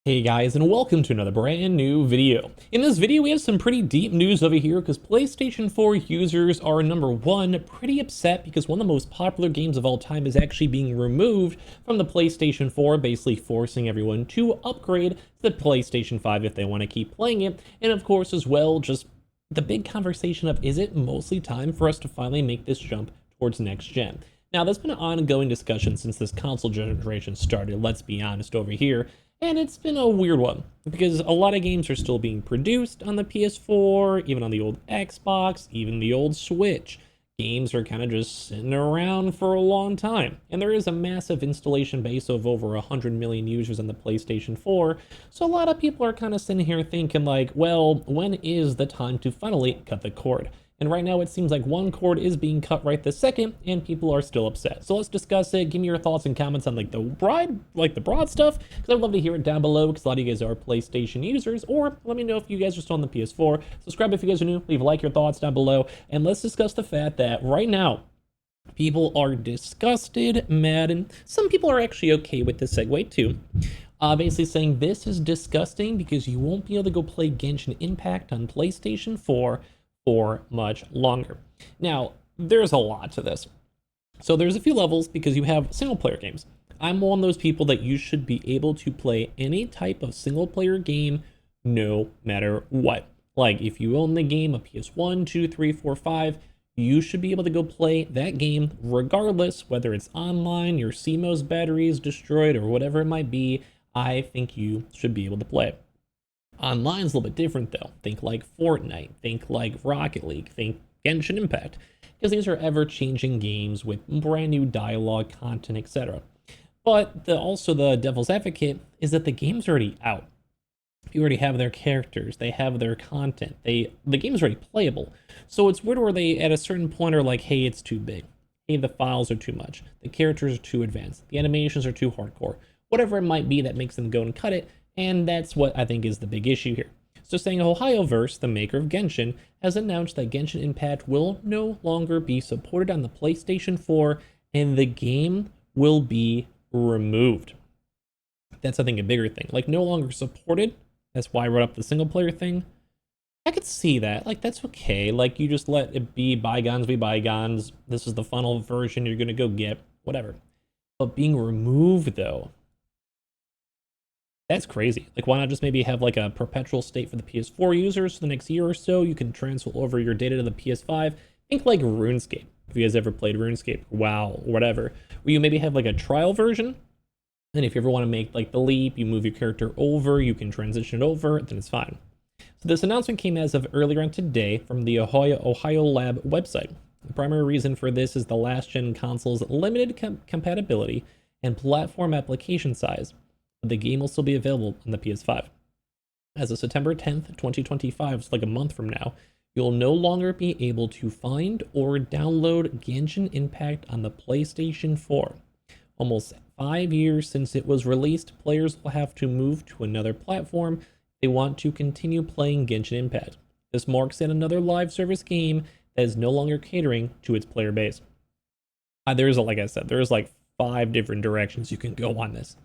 Hey guys, and welcome to another brand new video. In this video, we have some pretty deep news over here because PlayStation 4 users are, number one, pretty upset because one of the most popular games of all time is actually being removed from the PlayStation 4, basically forcing everyone to upgrade to the PlayStation 5 if they want to keep playing it. And of course, as well, just the big conversation of, is it mostly time for us to finally make this jump towards next gen? Now, there's been an ongoing discussion since this console generation started, let's be honest over here. And it's been a weird one, because a lot of games are still being produced on the PS4, even on the old Xbox, even the old Switch. Games are kind of just sitting around for a long time. And there is a massive installation base of over 100 million users on the PlayStation 4, so a lot of people are kind of sitting here thinking like, well, when is the time to finally cut the cord? And right now it seems like one cord is being cut right this second, and people are still upset. So let's discuss it. Give me your thoughts and comments on the broad stuff, because I'd love to hear it down below, because a lot of you guys are PlayStation users, or let me know if you guys are still on the PS4. Subscribe if you guys are new, leave a like, your thoughts down below, and let's discuss the fact that right now, people are disgusted, mad, and some people are actually okay with this segue too. Basically saying this is disgusting because you won't be able to go play Genshin Impact on PlayStation 4 for much longer. Now, there's a lot to this. So there's a few levels because you have single player games. I'm one of those people that you should be able to play any type of single player game no matter what. Like if you own the game, a PS1, 2, 3, 4, 5, you should be able to go play that game regardless whether it's online, your CMOS battery is destroyed, or whatever it might be. I think you should be able to play it. Online's a little bit different though. Think like Fortnite, think like Rocket League, think Genshin Impact, because these are ever-changing games with brand new dialogue, content, etc. But also the devil's advocate is that the game's already out. You already have their characters, they have their content, the game's already playable. So it's weird where they at a certain point are like, hey, it's too big. Hey, the files are too much. The characters are too advanced. The animations are too hardcore. Whatever it might be that makes them go and cut it. And that's what I think is the big issue here. So saying Ohioverse, the maker of Genshin, has announced that Genshin Impact will no longer be supported on the PlayStation 4 and the game will be removed. That's, I think, a bigger thing. Like, no longer supported. That's why I wrote up the single player thing. I could see that. Like, that's okay. Like, you just let it be bygones be bygones. This is the final version you're going to go get. Whatever. But being removed, though, that's crazy. Like, why not just maybe have like a perpetual state for the PS4 users for the next year or so? You can transfer over your data to the PS5. Think like RuneScape. If you guys ever played RuneScape, WoW, or whatever, where you maybe have like a trial version. And if you ever want to make like the leap, you move your character over, you can transition it over, then it's fine. So this announcement came as of earlier on today from the Ohio Lab website. The primary reason for this is the last gen console's limited compatibility and platform application size. The game will still be available on the PS5. As of September 10th, 2025, so like a month from now, you'll no longer be able to find or download Genshin Impact on the PlayStation 4. Almost 5 years since it was released, players will have to move to another platform if they want to continue playing Genshin Impact. This marks yet another live service game that is no longer catering to its player base. Like I said, there's like 5 different directions you can go on this.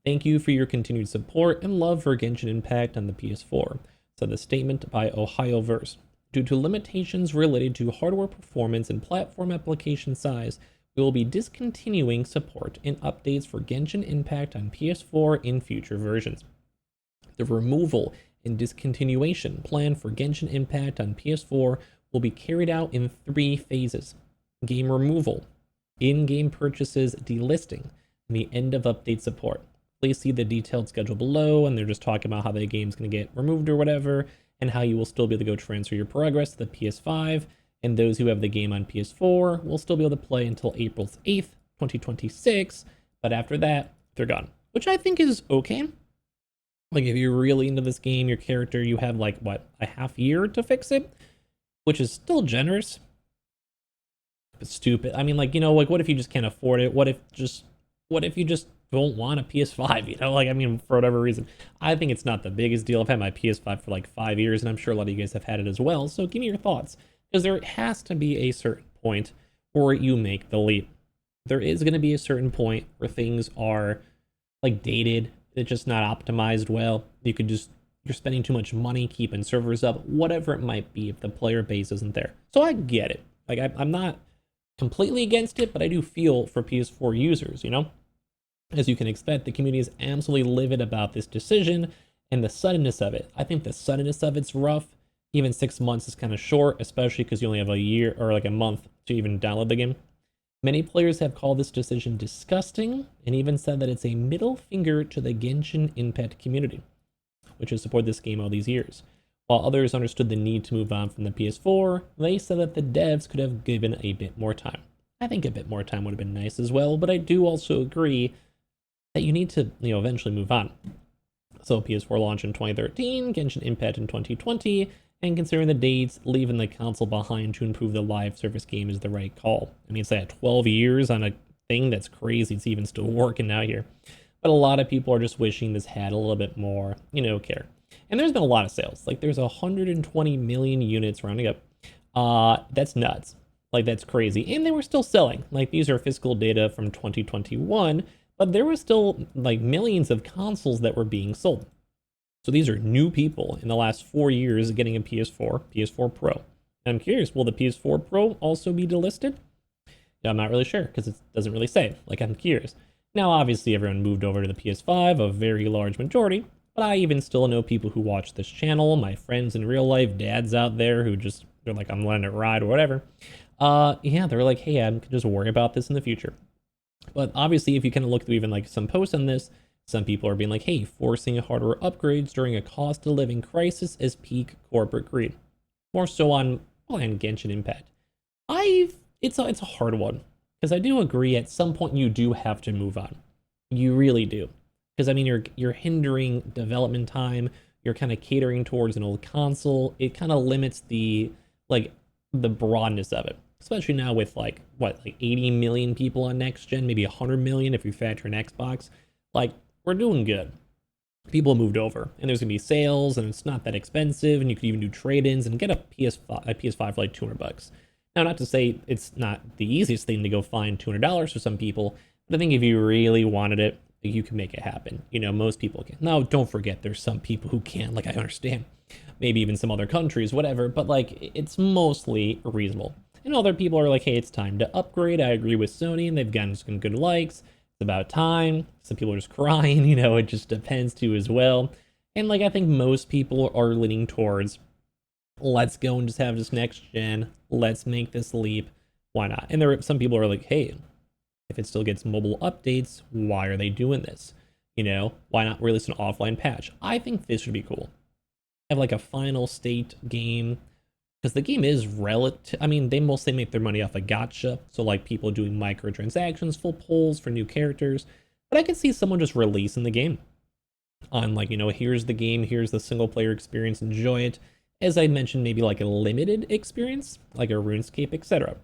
Thank you for your continued support and love for Genshin Impact on the PS4, said the statement by Ohioverse. Due to limitations related to hardware performance and platform application size, we will be discontinuing support and updates for Genshin Impact on PS4 in future versions. The removal and discontinuation plan for Genshin Impact on PS4 will be carried out in 3 phases. Game removal, in-game purchases delisting, and the end of update support. Please see the detailed schedule below, and they're just talking about how the game's going to get removed or whatever, and how you will still be able to go transfer your progress to the PS5, and those who have the game on PS4 will still be able to play until April 8th, 2026, but after that, they're gone. Which I think is okay. Like, if you're really into this game, your character, you have like, what, a half year to fix it? Which is still generous, but stupid. I mean, like, you know, like, what if you just can't afford it? What if you just don't want a PS5, you know, like, I mean, for whatever reason. I think it's not the biggest deal. I've had my PS5 for like 5 years, and I'm sure a lot of you guys have had it as well. So give me your thoughts, because there has to be a certain point where you make the leap. There is going to be a certain point where things are like dated, It's just not optimized well. You're spending too much money keeping servers up, whatever it might be if the player base isn't there. So I get it. Like I'm not completely against it, but I do feel for PS4 users, you know? As you can expect, the community is absolutely livid about this decision and the suddenness of it. I think the suddenness of it's rough. Even 6 months is kind of short, especially because you only have a year or like a month to even download the game. Many players have called this decision disgusting and even said that it's a middle finger to the Genshin Impact community, which has supported this game all these years. While others understood the need to move on from the PS4, they said that the devs could have given a bit more time. I think a bit more time would have been nice as well, but I do also agree that you need to, eventually move on. So PS4 launched in 2013, Genshin Impact in 2020, and considering the dates, leaving the console behind to improve the live service game is the right call. I mean, it's like 12 years on a thing that's crazy. It's even still working out here. But a lot of people are just wishing this had a little bit more, care. And there's been a lot of sales. Like there's 120 million units rounding up. That's nuts. Like that's crazy. And they were still selling. Like these are fiscal data from 2021, but there was still like millions of consoles that were being sold. So these are new people in the last 4 years getting a PS4, PS4 Pro. And I'm curious, will the PS4 Pro also be delisted? Yeah, I'm not really sure because it doesn't really say. Like I'm curious. Now, obviously, everyone moved over to the PS5, a very large majority, but I even still know people who watch this channel, my friends in real life, dads out there who they're like, I'm letting it ride or whatever. Yeah, they're like, hey, I can just worry about this in the future. But obviously, if you kind of look through even like some posts on this, some people are being like, hey, forcing hardware upgrades during a cost of living crisis is peak corporate greed. More so on Genshin Impact. It's a hard one because I do agree at some point you do have to move on. You really do. Because I mean, you're hindering development time. You're kind of catering towards an old console. It kind of limits the broadness of it. Especially now with like 80 million people on next gen, maybe 100 million if you factor in Xbox. Like we're doing good. People moved over, and there's gonna be sales, and it's not that expensive, and you could even do trade-ins and get a PS5 for like $200. Now, not to say it's not the easiest thing to go find $200 for some people, but I think if you really wanted it, you can make it happen. Most people can. Now, don't forget, there's some people who can't. Like I understand, maybe even some other countries, whatever. But like, it's mostly reasonable. And other people are like, hey, it's time to upgrade. I agree with Sony, and they've gotten some good likes. It's about time. Some people are just crying, it just depends too as well. And like, I think most people are leaning towards, let's go and just have this next gen. Let's make this leap. Why not? And there are some people are like, hey, if it still gets mobile updates, why are they doing this? Why not release an offline patch? I think this would be cool. Have like a final state game. Because the game is relative. I mean, they mostly make their money off a gacha. So like people doing microtransactions, full pulls for new characters. But I could see someone just releasing the game on like, here's the game, here's the single player experience, enjoy it. As I mentioned, maybe like a limited experience, like a RuneScape, etc.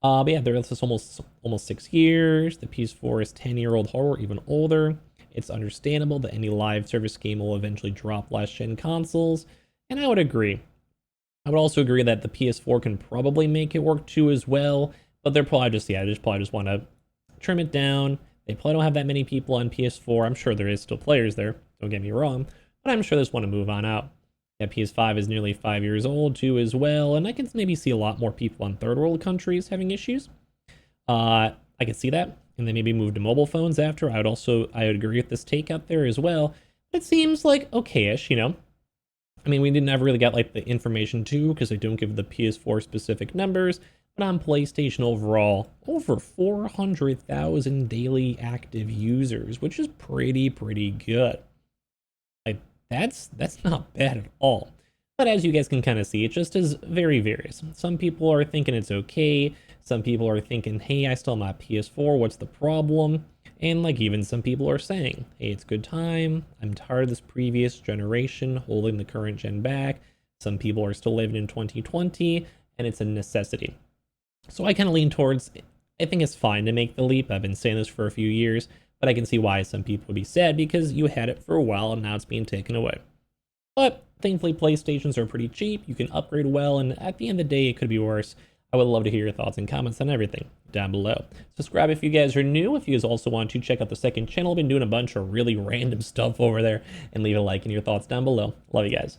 But yeah, there's this almost 6 years. The PS4 is 10-year-old hardware, even older. It's understandable that any live service game will eventually drop last gen consoles. And I would agree. I would also agree that the PS4 can probably make it work too as well, but they're probably just want to trim it down. They probably don't have that many people on PS4. I'm sure there is still players there, don't get me wrong, but I'm sure they just want to move on out. That PS5 is nearly 5 years old too as well, and I can maybe see a lot more people in third world countries having issues. I can see that, and then maybe move to mobile phones after. I would agree with this take out there as well. But it seems like okay-ish, I mean, we didn't ever really get like the information too, because they don't give the PS4 specific numbers, but on PlayStation overall, over 400,000 daily active users, which is pretty good. Like that's not bad at all. But as you guys can kind of see, it just is very various. Some people are thinking it's okay. Some people are thinking, hey, I still have my PS4. What's the problem? And like even some people are saying, hey, it's good time. I'm tired of this previous generation holding the current gen back. Some people are still living in 2020 and it's a necessity. So I kind of lean towards, I think it's fine to make the leap. I've been saying this for a few years, but I can see why some people would be sad because you had it for a while and now it's being taken away. But thankfully PlayStations are pretty cheap. You can upgrade well, and at the end of the day, it could be worse. I would love to hear your thoughts and comments on everything down below. Subscribe if you guys are new. If you guys also want to check out the second channel, I've been doing a bunch of really random stuff over there, and leave a like and your thoughts down below. Love you guys.